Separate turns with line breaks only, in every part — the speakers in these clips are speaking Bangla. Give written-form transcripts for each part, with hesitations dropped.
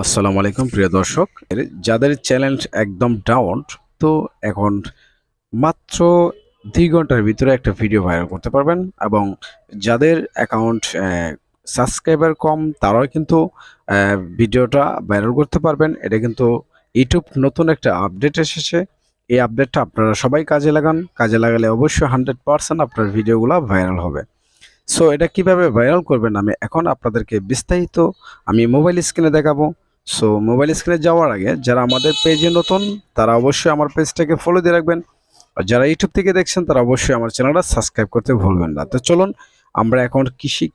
আসসালামু আলাইকুম প্রিয় দর্শক। যাদের চ্যানেল একদম ডাউন, তো এখন মাত্র 2 ঘন্টার ভিতরে একটা ভিডিও ভাইরাল করতে পারবেন, এবং যাদের অ্যাকাউন্ট সাবস্ক্রাইবার কম তারাও কিন্তু ভিডিওটা ভাইরাল করতে পারবেন। এটা কিন্তু ইউটিউব নতুন একটা আপডেট এসেছে। এই আপডেটটা আপনারা সবাই কাজে লাগান। কাজে লাগালে অবশ্যই 100% আপনার ভিডিওগুলো ভাইরাল হবে। সো এটা কিভাবে ভাইরাল করবেন আমি এখন আপনাদেরকে বিস্তারিত মোবাইল স্ক্রিনে দেখাবো। সো মোবাইল স্ক্রিনে যাওয়ার আগে যারা আমাদের পেজে নতুন তারা অবশ্যই আমার পেজটাকে ফলো দিয়ে রাখবেন, আর যারা ইউটিউব থেকে দেখছেন তারা অবশ্যই আমার চ্যানেলটা সাবস্ক্রাইব করতে ভুলবেন না। তো চলুন আমরা এখন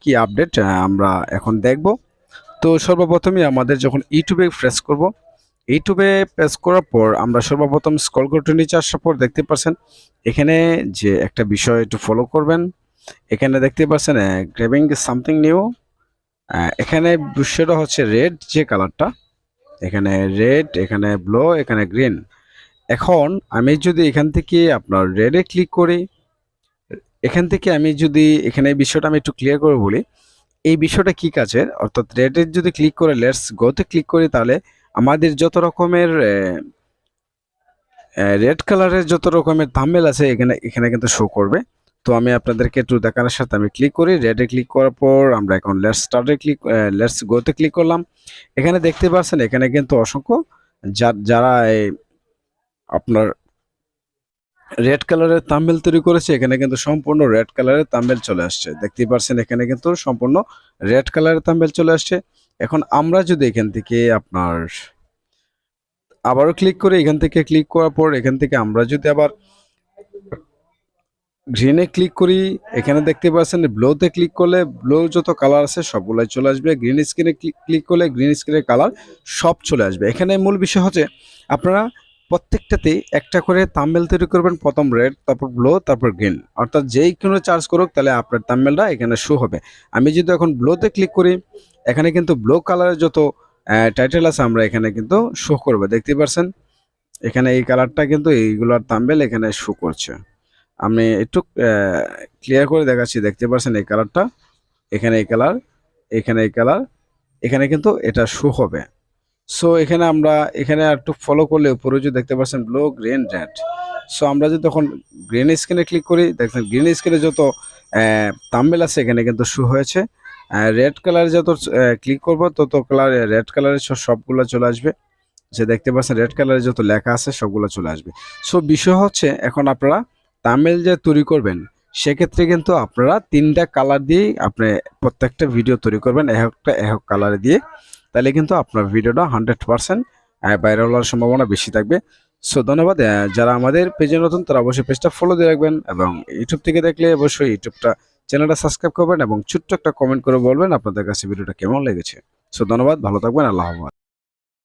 কি আপডেট আমরা এখন দেখব। তো সর্বপ্রথমে আমাদের যখন ইউটিউবে প্রেস করব, ইউটিউবে প্রেস করার পর আমরা সর্বপ্রথম স্ক্রল করতে নিচে আসার পর দেখতে পাচ্ছেন এখানে যে একটা বিষয় একটু ফলো করবেন। এখানে দেখতে পাচ্ছেন গ্র্যাবিং সামথিং নিউ। এখানে বিষয়টা হচ্ছে রেড যে কালারটা, এখানে রেড, এখানে ব্লু, এখানে গ্রিন। এখন আমি যদি এখান থেকে আপনার রেডে ক্লিক করি, এখান থেকে আমি যদি এখানে এই বিষয়টা আমি একটু ক্লিয়ার করে বলি এই বিষয়টা কি কাজের। অর্থাৎ রেডের যদি ক্লিক করে লেটস গোতে ক্লিক করি, তাহলে আমাদের যত রকমের রেড কালারের যত রকমের থাম্বনেল আছে এখানে এখানে কিন্তু শো করবে। তো আমি আপনাদেরকে একটু দেখানোর সাথে আমি ক্লিক করি। রেডে ক্লিক করার পর আমরা এখন লেটস গোতে ক্লিক করলাম। এখানে দেখতে পাচ্ছেন এখানে কিন্তু অসংখ্য যারা আপনার রেড কালারের থাম্বনেল তৈরি করেছে, এখানে কিন্তু সম্পূর্ণ রেড কালারের থাম্বনেল চলে আসছে। দেখতেই পাচ্ছেন এখানে কিন্তু সম্পূর্ণ রেড কালারের থাম্বনেল চলে আসছে। এখন আমরা যদি এখান থেকে আপনার আবারও ক্লিক করি, এখান থেকে ক্লিক করার পর এখান থেকে আমরা যদি আবার গ্রিনে ক্লিক করি, এখানে দেখতে পাচ্ছেন ব্লুতে ক্লিক করলে ব্লু যত কালার আছে সবগুলাই চলে আসবে। গ্রিন স্ক্রিনে ক্লিক করলে গ্রিন স্ক্রিনের কালার সব চলে আসবে। এখানে মূল বিষয় হচ্ছে আপনারা প্রত্যেকটাতে একটা করে থাম্বনেল তৈরি করবেন, প্রথম রেড, তারপর ব্লু, তারপর গ্রিন। অর্থাৎ যেই কোনো চার্জ করুক তাহলে আপনার থাম্বনেলটা এখানে শো হবে। আমি যদি এখন ব্লুতে ক্লিক করি, এখানে কিন্তু ব্লু কালারের যত টাইটেল আছে আমরা এখানে কিন্তু শো করবে। দেখতে পাচ্ছেন এখানে এই কালারটা কিন্তু এইগুলোর থাম্বনেল এখানে শো করছে। আমি একটু ক্লিয়ার করে দেখাচ্ছি। দেখতে পাচ্ছেন এই কালারটা, এখানে এই কালার, এখানে এই কালার, এখানে কিন্তু এটা শো হবে। সো এখানে আমরা এখানে একটু ফলো করলে উপরে যে দেখতে পাচ্ছেন ব্লু, গ্রিন, রেড। সো আমরা যদি তখন গ্রিন স্ক্রিনে ক্লিক করি, দেখেন গ্রিন স্ক্রিনে যত থাম্বনেল আছে এখানে কিন্তু শো হয়েছে। রেড কালার যত ক্লিক করব তত কালার রেড কালারের সবগুলো চলে আসবে। যে দেখতে পাচ্ছেন রেড কালারের যত লেখা আছে সবগুলো চলে আসবে। সো বিষয় হচ্ছে এখন আপনারা থাম্বনেল যে তৈরি করবেন সেক্ষেত্রে কিন্তু আপনারা 3টা কালার দিয়ে আপনি প্রত্যেকটা ভিডিও তৈরি করবেন এক কালারে দিয়ে, তাহলে কিন্তু আপনার ভিডিওটা 100% ভাইরাল হওয়ার সম্ভাবনা বেশি থাকবে। সো ধন্যবাদ। যারা আমাদের পেজে নতুন তারা অবশ্যই পেজটা ফলো দিয়ে রাখবেন, এবং ইউটিউব থেকে দেখলে অবশ্যই চ্যানেলটা সাবস্ক্রাইব করবেন এবং ছোট্ট একটা কমেন্ট করে বলবেন আপনাদের কাছে ভিডিওটা কেমন লেগেছে। সো ধন্যবাদ, ভালো থাকবেন, আল্লাহ হাফেজ।